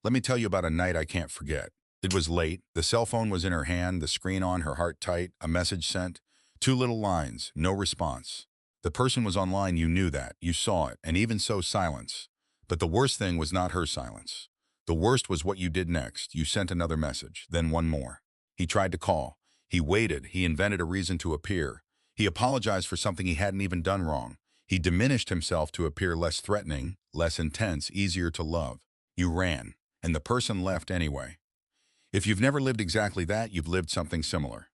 Let me tell you about a night I can't forget. It was late. The cell phone was in her hand, the screen on, her heart tight, a message sent. Two little lines, no response. The person was online, you knew that, you saw it, and even so, silence. But the worst thing was not her silence. The worst was what you did next. You sent another message, then one more. He tried to call. He waited. He invented a reason to appear. He apologized for something he hadn't even done wrong. He diminished himself to appear less threatening, less intense, easier to love. You ran, and the person left anyway. If you've never lived exactly that, you've lived something similar.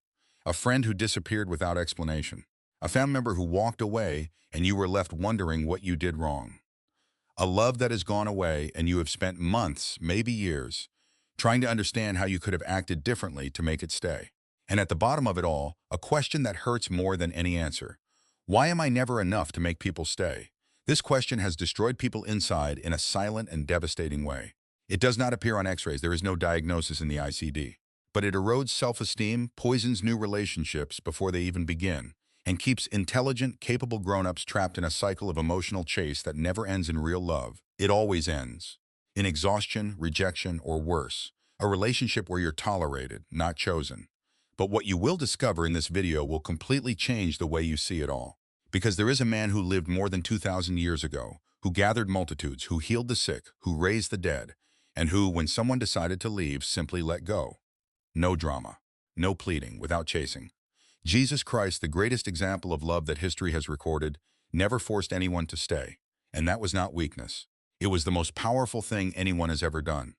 A friend who disappeared without explanation. A family member who walked away and you were left wondering what you did wrong. A love that has gone away and you have spent months, maybe years, trying to understand how you could have acted differently to make it stay. And at the bottom of it all, a question that hurts more than any answer. Why am I never enough to make people stay? This question has destroyed people inside in a silent and devastating way. It does not appear on x-rays, there is no diagnosis in the ICD. But it erodes self-esteem, poisons new relationships before they even begin, and keeps intelligent, capable grown-ups trapped in a cycle of emotional chase that never ends in real love. It always ends in exhaustion, rejection, or worse, a relationship where you're tolerated, not chosen. But what you will discover in this video will completely change the way you see it all. Because there is a man who lived more than 2,000 years ago, who gathered multitudes, who healed the sick, who raised the dead, and who, when someone decided to leave, simply let go. No drama, no pleading, without chasing. Jesus Christ, the greatest example of love that history has recorded, never forced anyone to stay. And that was not weakness. It was the most powerful thing anyone has ever done.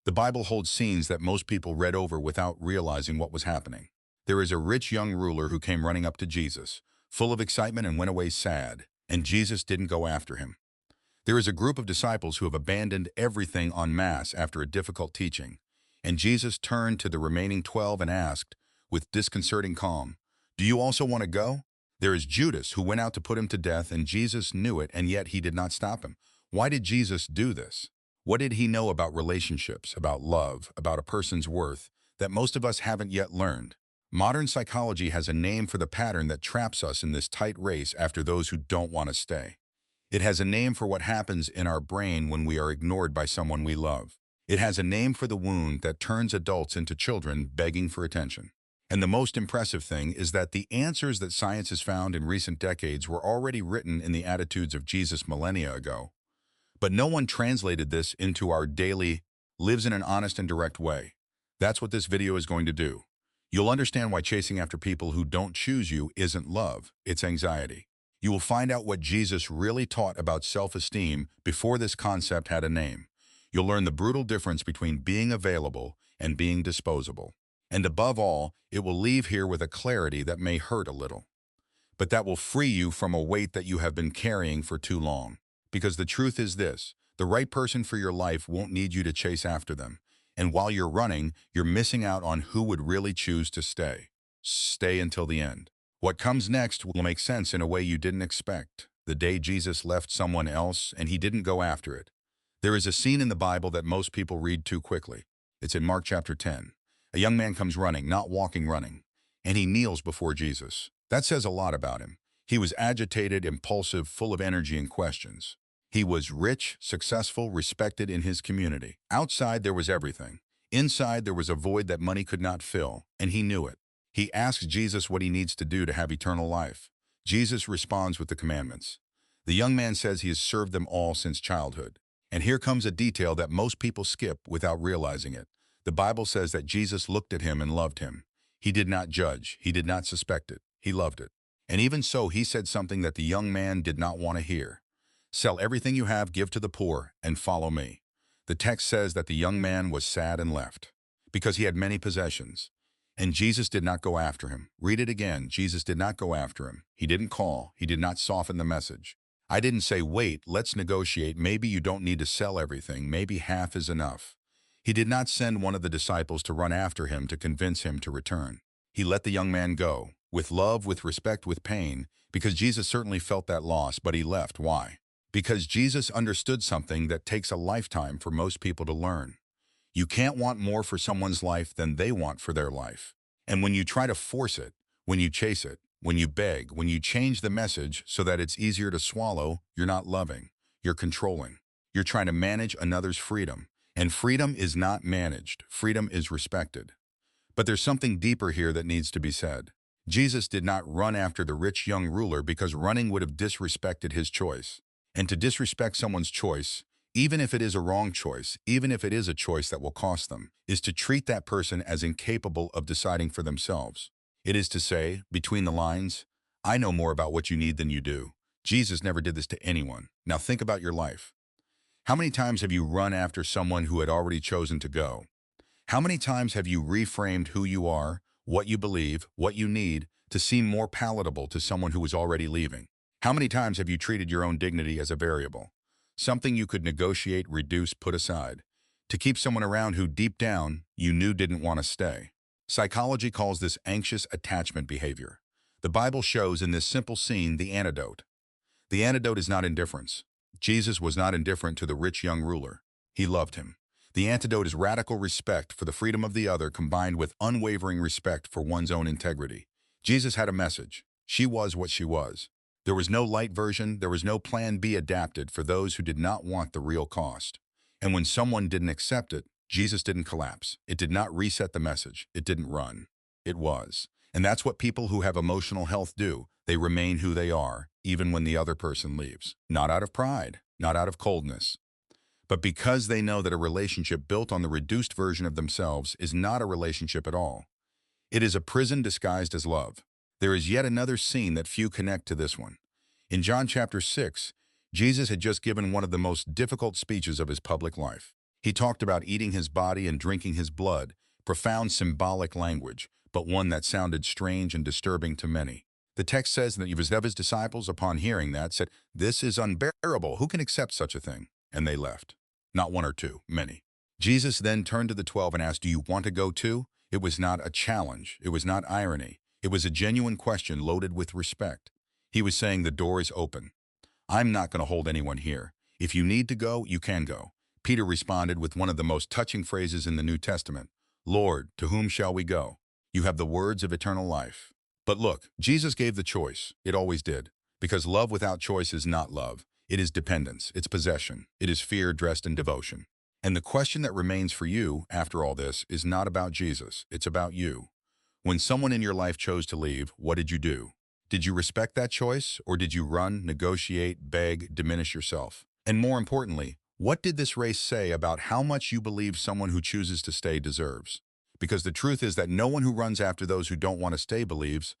The Bible holds scenes that most people read over without realizing what was happening. There is a rich young ruler who came running up to Jesus, full of excitement, and went away sad, and Jesus didn't go after him. There is a group of disciples who have abandoned everything en masse after a difficult teaching, and Jesus turned to the remaining 12 and asked, with disconcerting calm, "Do you also want to go?" There is Judas, who went out to put him to death, and Jesus knew it, and yet he did not stop him. Why did Jesus do this? What did he know about relationships, about love, about a person's worth, that most of us haven't yet learned? Modern psychology has a name for the pattern that traps us in this tight race after those who don't want to stay. It has a name for what happens in our brain when we are ignored by someone we love. It has a name for the wound that turns adults into children begging for attention. And the most impressive thing is that the answers that science has found in recent decades were already written in the attitudes of Jesus millennia ago. But no one translated this into our daily lives in an honest and direct way. That's what this video is going to do. You'll understand why chasing after people who don't choose you isn't love, it's anxiety. You will find out what Jesus really taught about self-esteem before this concept had a name. You'll learn the brutal difference between being available and being disposable. And above all, it will leave here with a clarity that may hurt a little, but that will free you from a weight that you have been carrying for too long. Because the truth is this, the right person for your life won't need you to chase after them. And while you're running, you're missing out on who would really choose to stay. Stay until the end. What comes next will make sense in a way you didn't expect. The day Jesus left someone else and he didn't go after it. There is a scene in the Bible that most people read too quickly. It's in Mark chapter 10. A young man comes running, not walking, running, and he kneels before Jesus. That says a lot about him. He was agitated, impulsive, full of energy and questions. He was rich, successful, respected in his community. Outside there was everything. Inside there was a void that money could not fill, and he knew it. He asks Jesus what he needs to do to have eternal life. Jesus responds with the commandments. The young man says he has served them all since childhood. And here comes a detail that most people skip without realizing it. The Bible says that Jesus looked at him and loved him. He did not judge. He did not suspect it. He loved it. And even so, he said something that the young man did not want to hear. Sell everything you have, give to the poor, and follow me. The text says that the young man was sad and left, because he had many possessions. And Jesus did not go after him. Read it again. Jesus did not go after him. He didn't call. He did not soften the message. I didn't say, wait, let's negotiate. Maybe you don't need to sell everything. Maybe half is enough. He did not send one of the disciples to run after him to convince him to return. He let the young man go, with love, with respect, with pain, because Jesus certainly felt that loss, but he left. Why? Because Jesus understood something that takes a lifetime for most people to learn. You can't want more for someone's life than they want for their life. And when you try to force it, when you chase it, when you beg, when you change the message so that it's easier to swallow, you're not loving. You're controlling. You're trying to manage another's freedom. And freedom is not managed. Freedom is respected. But there's something deeper here that needs to be said. Jesus did not run after the rich young ruler because running would have disrespected his choice. And to disrespect someone's choice, even if it is a wrong choice, even if it is a choice that will cost them, is to treat that person as incapable of deciding for themselves. It is to say, between the lines, I know more about what you need than you do. Jesus never did this to anyone. Now think about your life. How many times have you run after someone who had already chosen to go? How many times have you reframed who you are, what you believe, what you need, to seem more palatable to someone who is already leaving? How many times have you treated your own dignity as a variable, something you could negotiate, reduce, put aside, to keep someone around who deep down you knew didn't want to stay? Psychology calls this anxious attachment behavior. The Bible shows in this simple scene the antidote. The antidote is not indifference. Jesus was not indifferent to the rich young ruler. He loved him. The antidote is radical respect for the freedom of the other combined with unwavering respect for one's own integrity. Jesus had a message. She was what she was. There was no light version, there was no plan B adapted for those who did not want the real cost. And when someone didn't accept it, Jesus didn't collapse. It did not reset the message. It didn't run. It was. And that's what people who have emotional health do. They remain who they are, even when the other person leaves. Not out of pride, not out of coldness, but because they know that a relationship built on the reduced version of themselves is not a relationship at all. It is a prison disguised as love. There is yet another scene that few connect to this one. In John chapter 6, Jesus had just given one of the most difficult speeches of his public life. He talked about eating his body and drinking his blood, profound symbolic language, but one that sounded strange and disturbing to many. The text says that his disciples, upon hearing that, said, "This is unbearable. Who can accept such a thing?" And they left. Not one or two, many. Jesus then turned to the 12 and asked, "Do you want to go too?" It was not a challenge. It was not irony. It was a genuine question loaded with respect. He was saying the door is open. I'm not going to hold anyone here. If you need to go, you can go. Peter responded with one of the most touching phrases in the New Testament. Lord, to whom shall we go? You have the words of eternal life. But look, Jesus gave the choice. It always did. Because love without choice is not love. It is dependence, it's possession, it is fear dressed in devotion. And the question that remains for you, after all this, is not about Jesus, it's about you. When someone in your life chose to leave, what did you do? Did you respect that choice, or did you run, negotiate, beg, diminish yourself? And more importantly, what did this race say about how much you believe someone who chooses to stay deserves? Because the truth is that no one who runs after those who don't want to stay believes,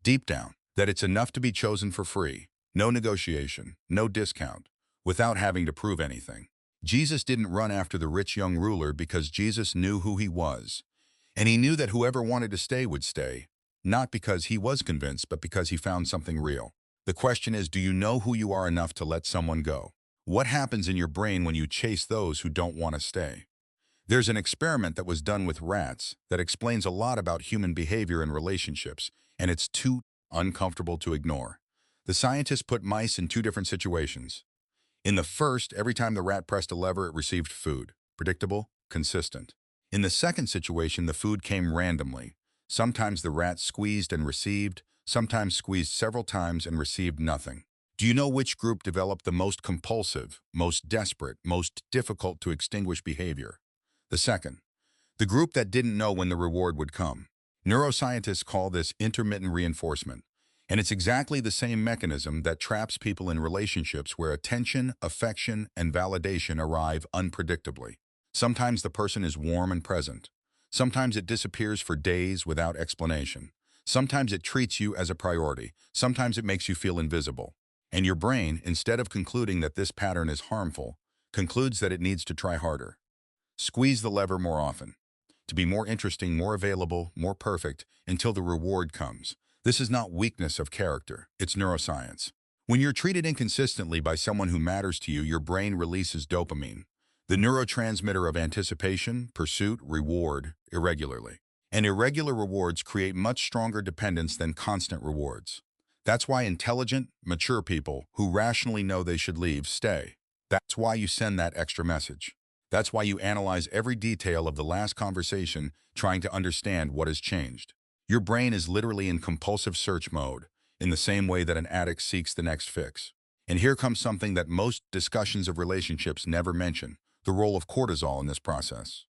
deep down, that it's enough to be chosen for free. No negotiation, no discount, without having to prove anything. Jesus didn't run after the rich young ruler because Jesus knew who he was. And he knew that whoever wanted to stay would stay, not because he was convinced, but because he found something real. The question is, do you know who you are enough to let someone go? What happens in your brain when you chase those who don't want to stay? There's an experiment that was done with rats that explains a lot about human behavior and relationships, and it's too uncomfortable to ignore. The scientists put mice in two different situations. In the first, every time the rat pressed a lever, it received food. Predictable, consistent. In the second situation, the food came randomly. Sometimes the rat squeezed and received, sometimes squeezed several times and received nothing. Do you know which group developed the most compulsive, most desperate, most difficult to extinguish behavior? The second. The group that didn't know when the reward would come. Neuroscientists call this intermittent reinforcement. And it's exactly the same mechanism that traps people in relationships where attention, affection, and validation arrive unpredictably. Sometimes the person is warm and present. Sometimes it disappears for days without explanation. Sometimes it treats you as a priority. Sometimes it makes you feel invisible. And your brain, instead of concluding that this pattern is harmful, concludes that it needs to try harder. Squeeze the lever more often. To be more interesting, more available, more perfect, until the reward comes. This is not weakness of character, it's neuroscience. When you're treated inconsistently by someone who matters to you, your brain releases dopamine, the neurotransmitter of anticipation, pursuit, reward, irregularly. And irregular rewards create much stronger dependence than constant rewards. That's why intelligent, mature people who rationally know they should leave stay. That's why you send that extra message. That's why you analyze every detail of the last conversation, trying to understand what has changed. Your brain is literally in compulsive search mode, in the same way that an addict seeks the next fix. And here comes something that most discussions of relationships never mention: The role of cortisol in this process.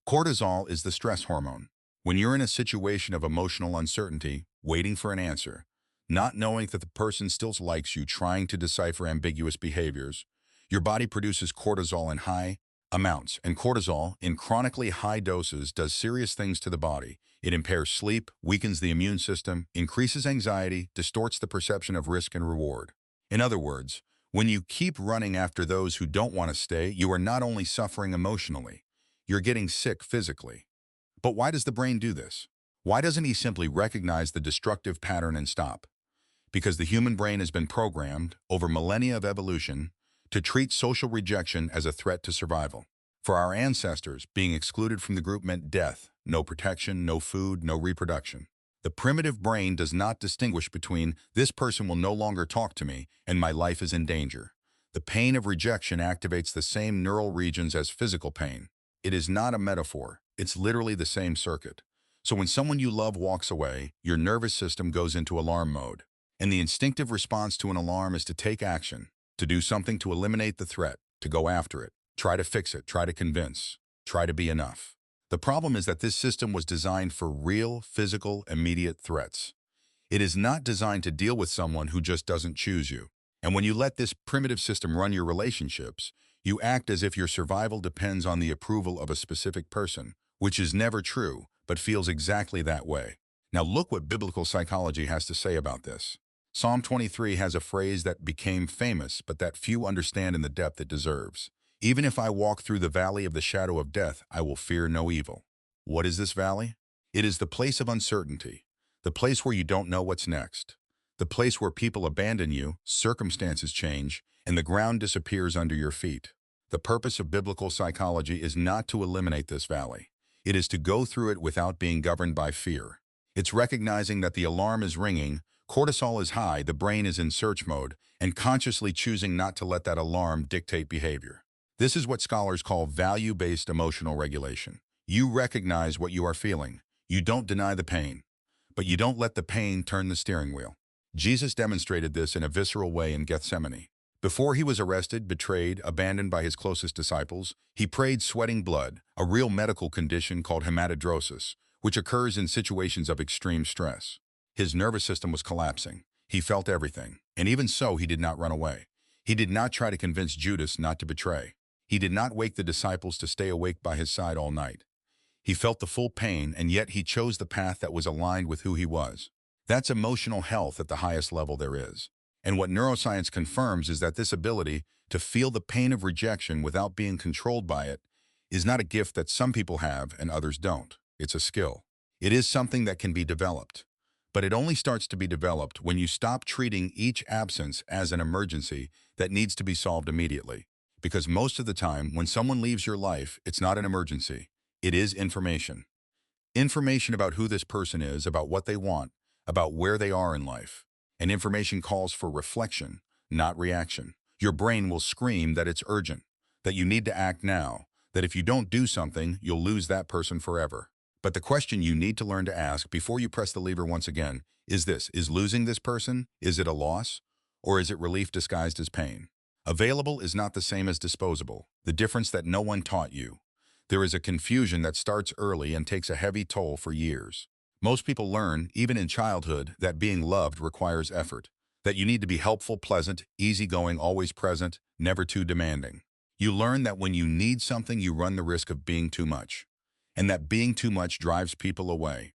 Cortisol is the stress hormone. When you're in a situation of emotional uncertainty, waiting for an answer, not knowing that the person still likes you, trying to decipher ambiguous behaviors, your body produces cortisol in high amounts, and cortisol, in chronically high doses, does serious things to the body. It impairs sleep, weakens the immune system, increases anxiety, distorts the perception of risk and reward. In other words, when you keep running after those who don't want to stay, you are not only suffering emotionally, you're getting sick physically. But why does the brain do this? Why doesn't he simply recognize the destructive pattern and stop? Because the human brain has been programmed, over millennia of evolution, to treat social rejection as a threat to survival. For our ancestors, being excluded from the group meant death, no protection, no food, no reproduction. The primitive brain does not distinguish between "this person will no longer talk to me" and "my life is in danger." The pain of rejection activates the same neural regions as physical pain. It is not a metaphor, it's literally the same circuit. So when someone you love walks away, your nervous system goes into alarm mode. And the instinctive response to an alarm is to take action, to do something to eliminate the threat, to go after it, try to fix it, try to convince, try to be enough. The problem is that this system was designed for real, physical, immediate threats. It is not designed to deal with someone who just doesn't choose you. And when you let this primitive system run your relationships, you act as if your survival depends on the approval of a specific person, which is never true, but feels exactly that way. Now look what biblical psychology has to say about this. Psalm 23 has a phrase that became famous, but that few understand in the depth it deserves. Even if I walk through the valley of the shadow of death, I will fear no evil. What is this valley? It is the place of uncertainty, the place where you don't know what's next, the place where people abandon you, circumstances change, and the ground disappears under your feet. The purpose of biblical psychology is not to eliminate this valley. It is to go through it without being governed by fear. It's recognizing that the alarm is ringing, cortisol is high, the brain is in search mode, and consciously choosing not to let that alarm dictate behavior. This is what scholars call value-based emotional regulation. You recognize what you are feeling. You don't deny the pain, but you don't let the pain turn the steering wheel. Jesus demonstrated this in a visceral way in Gethsemane. Before he was arrested, betrayed, abandoned by his closest disciples, he prayed sweating blood, a real medical condition called hematidrosis, which occurs in situations of extreme stress. His nervous system was collapsing. He felt everything, and even so, he did not run away. He did not try to convince Judas not to betray. He did not wake the disciples to stay awake by his side all night. He felt the full pain, and yet he chose the path that was aligned with who he was. That's emotional health at the highest level there is. And what neuroscience confirms is that this ability to feel the pain of rejection without being controlled by it is not a gift that some people have and others don't. It's a skill. It is something that can be developed. But it only starts to be developed when you stop treating each absence as an emergency that needs to be solved immediately. Because most of the time, when someone leaves your life, it's not an emergency. It is information. Information about who this person is, about what they want, about where they are in life. And information calls for reflection, not reaction. Your brain will scream that it's urgent, that you need to act now, that if you don't do something, you'll lose that person forever. But the question you need to learn to ask before you press the lever once again is this: is losing this person, is it a loss, or is it relief disguised as pain? Available is not the same as disposable, the difference that no one taught you. There is a confusion that starts early and takes a heavy toll for years. Most people learn, even in childhood, that being loved requires effort, that you need to be helpful, pleasant, easygoing, always present, never too demanding. You learn that when you need something, you run the risk of being too much, and that being too much drives people away.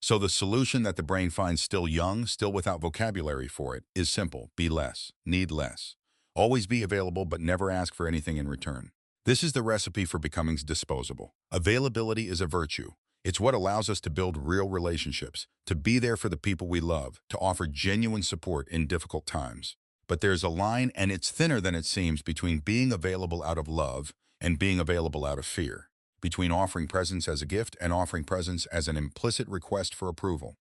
So the solution that the brain finds still young, still without vocabulary for it, is simple: be less, need less. Always be available, but never ask for anything in return. This is the recipe for becoming disposable. Availability is a virtue. It's what allows us to build real relationships, to be there for the people we love, to offer genuine support in difficult times. But there's a line, and it's thinner than it seems, between being available out of love and being available out of fear, between offering presence as a gift and offering presence as an implicit request for approval.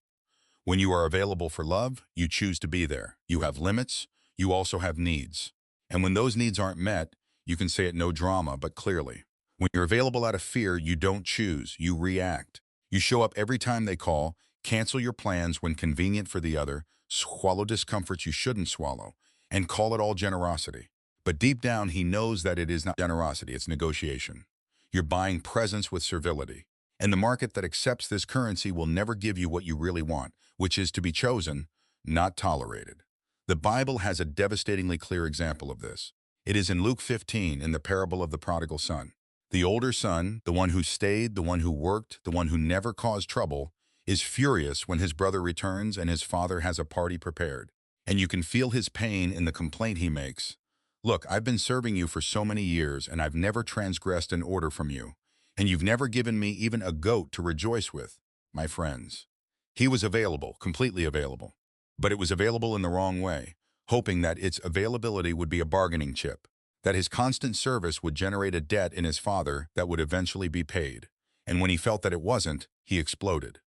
When you are available for love, you choose to be there. You have limits, you also have needs. And when those needs aren't met, you can say it no drama, but clearly. When you're available out of fear, you don't choose, you react. You show up every time they call, cancel your plans when convenient for the other, swallow discomforts you shouldn't swallow, and call it all generosity. But deep down, he knows that it is not generosity, it's negotiation. You're buying presence with servility. And the market that accepts this currency will never give you what you really want, which is to be chosen, not tolerated. The Bible has a devastatingly clear example of this. It is in Luke 15 in the parable of the prodigal son. The older son, the one who stayed, the one who worked, the one who never caused trouble, is furious when his brother returns and his father has a party prepared. And you can feel his pain in the complaint he makes. Look, I've been serving you for so many years and I've never transgressed an order from you. And you've never given me even a goat to rejoice with, my friends. He was available, completely available. But it was available in the wrong way, hoping that its availability would be a bargaining chip, that his constant service would generate a debt in his father that would eventually be paid. And when he felt that it wasn't, he exploded.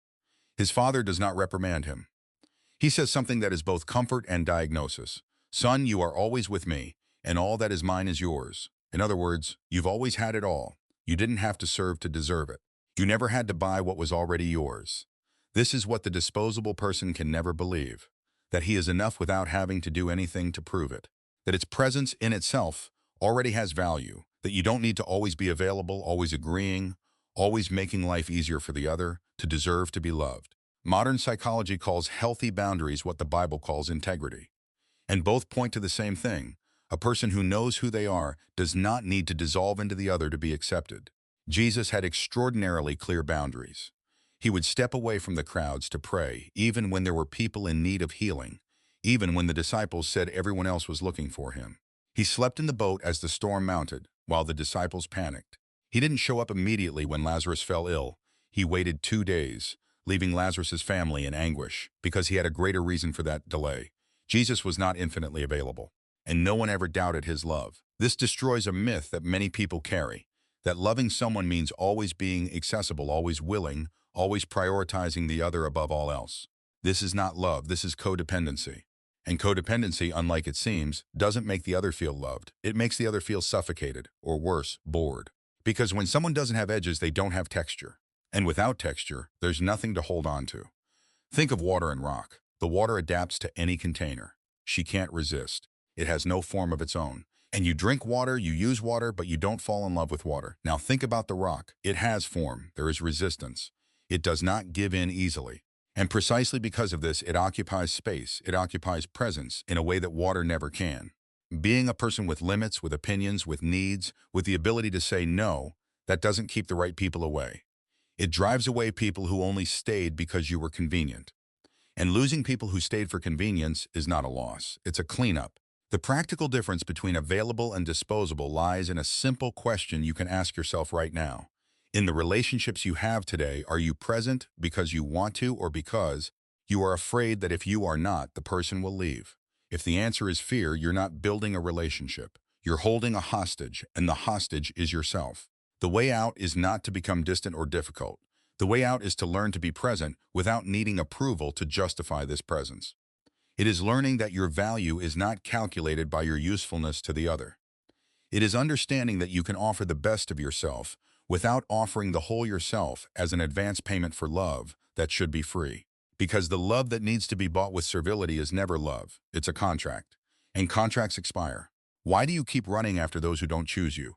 His father does not reprimand him. He says something that is both comfort and diagnosis. Son, you are always with me, and all that is mine is yours. In other words, you've always had it all. You didn't have to serve to deserve it. You never had to buy what was already yours. This is what the disposable person can never believe, that he is enough without having to do anything to prove it, that its presence in itself already has value, that you don't need to always be available, always agreeing, always making life easier for the other, to deserve to be loved. Modern psychology calls healthy boundaries what the Bible calls integrity. And both point to the same thing. A person who knows who they are does not need to dissolve into the other to be accepted. Jesus had extraordinarily clear boundaries. He would step away from the crowds to pray, even when there were people in need of healing, even when the disciples said everyone else was looking for him. He slept in the boat as the storm mounted, while the disciples panicked. He didn't show up immediately when Lazarus fell ill. He waited 2 days, leaving Lazarus' family in anguish, because he had a greater reason for that delay. Jesus was not infinitely available, and no one ever doubted his love. This destroys a myth that many people carry, that loving someone means always being accessible, always willing, always prioritizing the other above all else. This is not love, this is codependency. And codependency, unlike it seems, doesn't make the other feel loved. It makes the other feel suffocated, or worse, bored. Because when someone doesn't have edges, they don't have texture. And without texture, there's nothing to hold on to. Think of water and rock. The water adapts to any container. She can't resist. It has no form of its own. And you drink water, you use water, but you don't fall in love with water. Now think about the rock. It has form. There is resistance. It does not give in easily. And precisely because of this, it occupies space. It occupies presence in a way that water never can. Being a person with limits, with opinions, with needs, with the ability to say no, that doesn't keep the right people away. It drives away people who only stayed because you were convenient. And losing people who stayed for convenience is not a loss. It's a cleanup. The practical difference between available and disposable lies in a simple question you can ask yourself right now. In the relationships you have today, are you present because you want to or because you are afraid that if you are not, the person will leave? If the answer is fear, you're not building a relationship. You're holding a hostage, and the hostage is yourself. The way out is not to become distant or difficult. The way out is to learn to be present without needing approval to justify this presence. It is learning that your value is not calculated by your usefulness to the other. It is understanding that you can offer the best of yourself without offering the whole yourself as an advance payment for love that should be free. Because the love that needs to be bought with servility is never love, it's a contract. And contracts expire. Why do you keep running after those who don't choose you?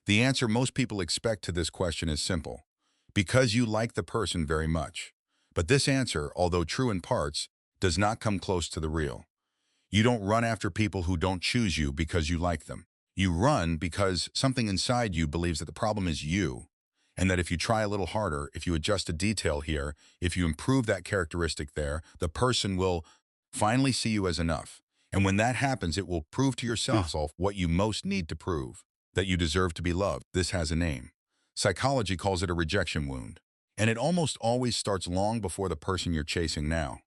The answer most people expect to this question is simple. Because you like the person very much. But this answer, although true in parts, does not come close to the real. You don't run after people who don't choose you because you like them. You run because something inside you believes that the problem is you, and that if you try a little harder, if you adjust a detail here, if you improve that characteristic there, the person will finally see you as enough. And when that happens, it will prove to yourself what you most need to prove, that you deserve to be loved. This has a name. Psychology calls it a rejection wound. And it almost always starts long before the person you're chasing now.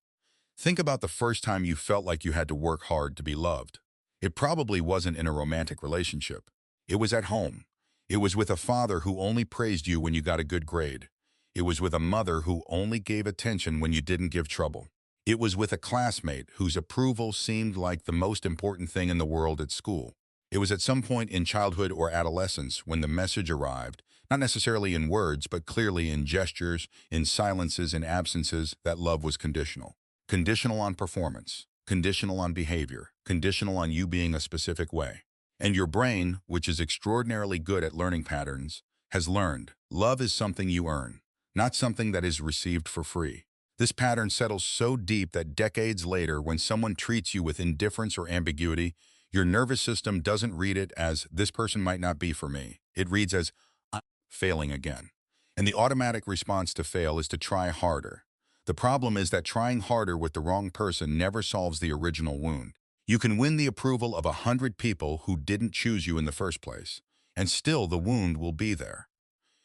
Think about the first time you felt like you had to work hard to be loved. It probably wasn't in a romantic relationship. It was at home. It was with a father who only praised you when you got a good grade. It was with a mother who only gave attention when you didn't give trouble. It was with a classmate whose approval seemed like the most important thing in the world at school. It was at some point in childhood or adolescence when the message arrived, not necessarily in words, but clearly in gestures, in silences, in absences, that love was conditional. Conditional on performance, conditional on behavior, conditional on you being a specific way. And your brain, which is extraordinarily good at learning patterns, has learned love is something you earn, not something that is received for free. This pattern settles so deep that decades later, when someone treats you with indifference or ambiguity, your nervous system doesn't read it as, this person might not be for me. It reads as, I'm failing again. And the automatic response to fail is to try harder. The problem is that trying harder with the wrong person never solves the original wound. You can win the approval of 100 people who didn't choose you in the first place, and still the wound will be there.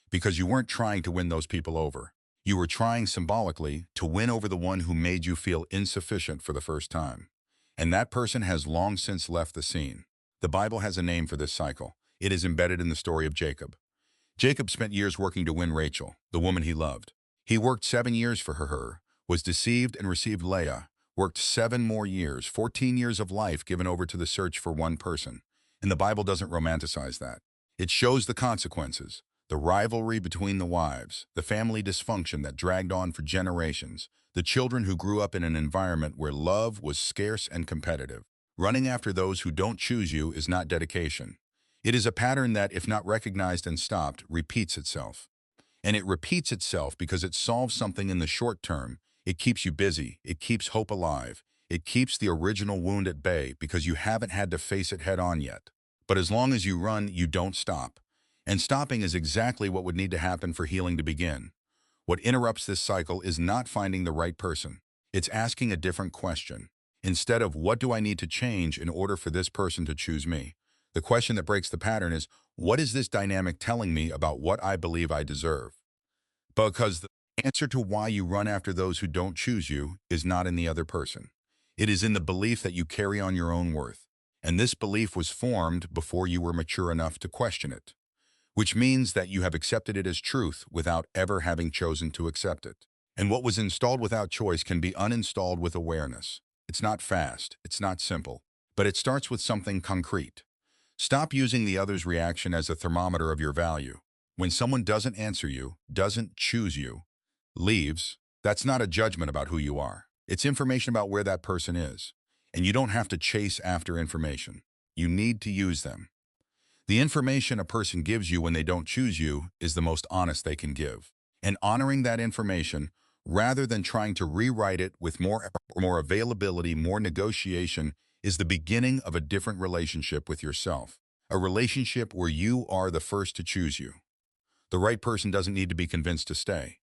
Because you weren't trying to win those people over. You were trying symbolically to win over the one who made you feel insufficient for the first time. And that person has long since left the scene. The Bible has a name for this cycle. It is embedded in the story of Jacob. Jacob spent years working to win Rachel, the woman he loved. He worked 7 years for her, was deceived and received Leah, worked 7 more years, 14 years of life given over to the search for one person. And the Bible doesn't romanticize that. It shows the consequences, the rivalry between the wives, the family dysfunction that dragged on for generations, the children who grew up in an environment where love was scarce and competitive. Running after those who don't choose you is not dedication. It is a pattern that, if not recognized and stopped, repeats itself. And it repeats itself because it solves something in the short term. It keeps you busy. It keeps hope alive. It keeps the original wound at bay because you haven't had to face it head on yet. But as long as you run, you don't stop. And stopping is exactly what would need to happen for healing to begin. What interrupts this cycle is not finding the right person. It's asking a different question. Instead of, what do I need to change in order for this person to choose me? The question that breaks the pattern is, what is this dynamic telling me about what I believe I deserve? Because the answer to why you run after those who don't choose you is not in the other person. It is in the belief that you carry on your own worth. And this belief was formed before you were mature enough to question it, which means that you have accepted it as truth without ever having chosen to accept it. And what was installed without choice can be uninstalled with awareness. It's not fast, it's not simple, but it starts with something concrete. Stop using the other's reaction as a thermometer of your value. When someone doesn't answer you, doesn't choose you, leaves, that's not a judgment about who you are. It's information about where that person is. And you don't have to chase after information. You need to use them. The information a person gives you when they don't choose you is the most honest they can give. And honoring that information, rather than trying to rewrite it with more availability, more negotiation, is the beginning of a different relationship with yourself. A relationship where you are the first to choose you. The right person doesn't need to be convinced to stay.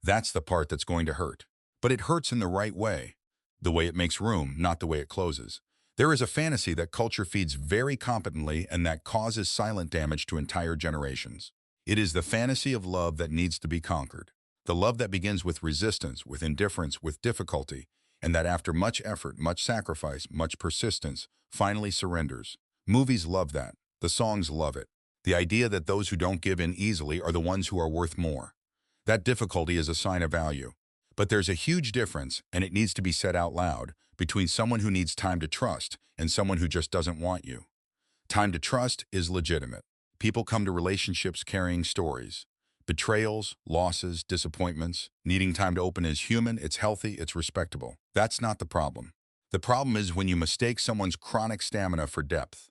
That's the part that's going to hurt. But it hurts in the right way. The way it makes room, not the way it closes. There is a fantasy that culture feeds very competently and that causes silent damage to entire generations. It is the fantasy of love that needs to be conquered. The love that begins with resistance, with indifference, with difficulty, and that after much effort, much sacrifice, much persistence, finally surrenders. Movies love that. The songs love it. The idea that those who don't give in easily are the ones who are worth more. That difficulty is a sign of value. But there's a huge difference, and it needs to be said out loud, between someone who needs time to trust and someone who just doesn't want you. Time to trust is legitimate. People come to relationships carrying stories. Betrayals, losses, disappointments. Needing time to open is human, it's healthy, it's respectable. That's not the problem. The problem is when you mistake someone's chronic stamina for depth.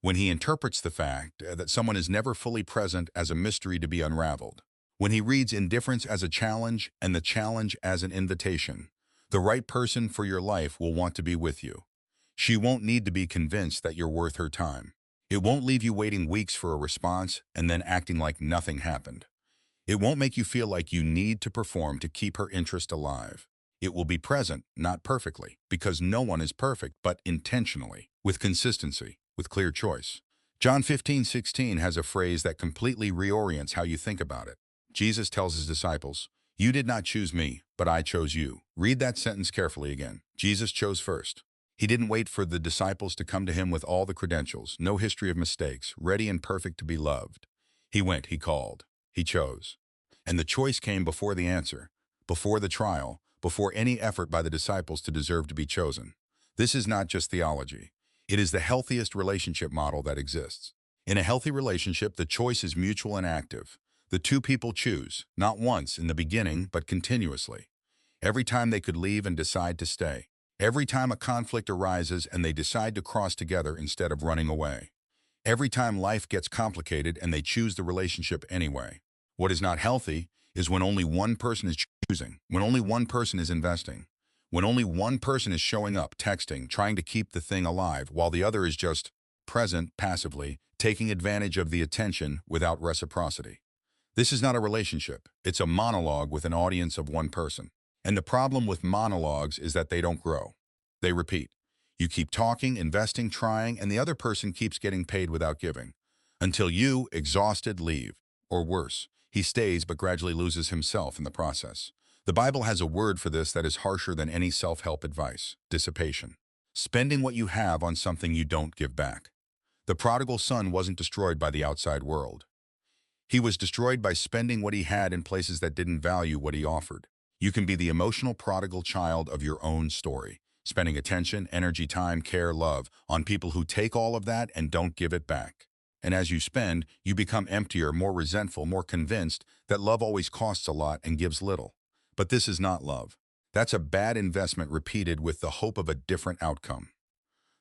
When he interprets the fact that someone is never fully present as a mystery to be unraveled. When he reads indifference as a challenge and the challenge as an invitation. The right person for your life will want to be with you. She won't need to be convinced that you're worth her time. It won't leave you waiting weeks for a response and then acting like nothing happened. It won't make you feel like you need to perform to keep her interest alive. It will be present, not perfectly, because no one is perfect, but intentionally, with consistency, with clear choice. John 15:16 has a phrase that completely reorients how you think about it. Jesus tells his disciples, "You did not choose me, but I chose you." Read that sentence carefully again. Jesus chose first. He didn't wait for the disciples to come to him with all the credentials, no history of mistakes, ready and perfect to be loved. He went, he called, he chose. And the choice came before the answer, before the trial, before any effort by the disciples to deserve to be chosen. This is not just theology. It is the healthiest relationship model that exists. In a healthy relationship, the choice is mutual and active. The two people choose, not once in the beginning, but continuously. Every time they could leave and decide to stay. Every time a conflict arises and they decide to cross together instead of running away. Every time life gets complicated and they choose the relationship anyway. What is not healthy is when only one person is choosing, when only one person is investing, when only one person is showing up, texting, trying to keep the thing alive, while the other is just present passively, taking advantage of the attention without reciprocity. This is not a relationship. It's a monologue with an audience of one person. And the problem with monologues is that they don't grow. They repeat. You keep talking, investing, trying, and the other person keeps getting paid without giving. Until you, exhausted, leave. Or worse, he stays but gradually loses himself in the process. The Bible has a word for this that is harsher than any self-help advice: dissipation. Spending what you have on something you don't give back. The prodigal son wasn't destroyed by the outside world. He was destroyed by spending what he had in places that didn't value what he offered. You can be the emotional prodigal child of your own story, spending attention, energy, time, care, love on people who take all of that and don't give it back. And as you spend, you become emptier, more resentful, more convinced that love always costs a lot and gives little. But this is not love. That's a bad investment repeated with the hope of a different outcome.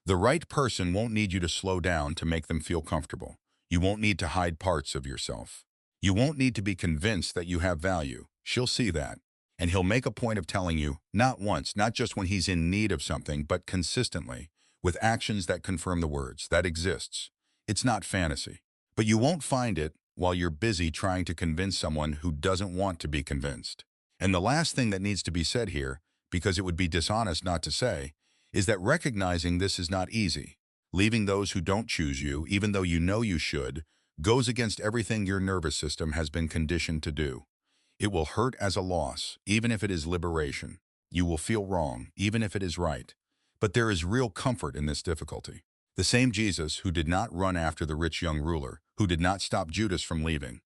The right person won't need you to slow down to make them feel comfortable. You won't need to hide parts of yourself. You won't need to be convinced that you have value. She'll see that. And he'll make a point of telling you, not once, not just when he's in need of something, but consistently, with actions that confirm the words, that exists. It's not fantasy. But you won't find it while you're busy trying to convince someone who doesn't want to be convinced. And the last thing that needs to be said here, because it would be dishonest not to say, is that recognizing this is not easy. Leaving those who don't choose you, even though you know you should, goes against everything your nervous system has been conditioned to do. It will hurt as a loss, even if it is liberation. You will feel wrong, even if it is right. But there is real comfort in this difficulty. The same Jesus who did not run after the rich young ruler, who did not stop Judas from leaving,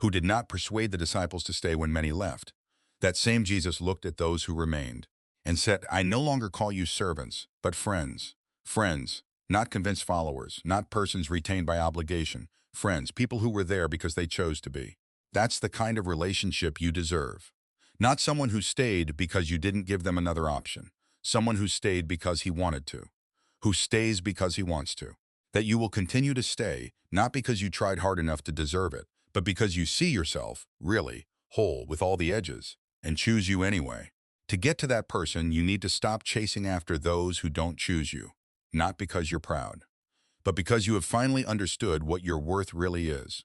who did not persuade the disciples to stay when many left, that same Jesus looked at those who remained and said, I no longer call you servants, but friends. Friends, not convinced followers, not persons retained by obligation. Friends, people who were there because they chose to be. That's the kind of relationship you deserve. Not someone who stayed because you didn't give them another option. Someone who stayed because he wanted to. Who stays because he wants to. That you will continue to stay, not because you tried hard enough to deserve it, but because you see yourself, really, whole with all the edges, and choose you anyway. To get to that person, you need to stop chasing after those who don't choose you. Not because you're proud, but because you have finally understood what your worth really is.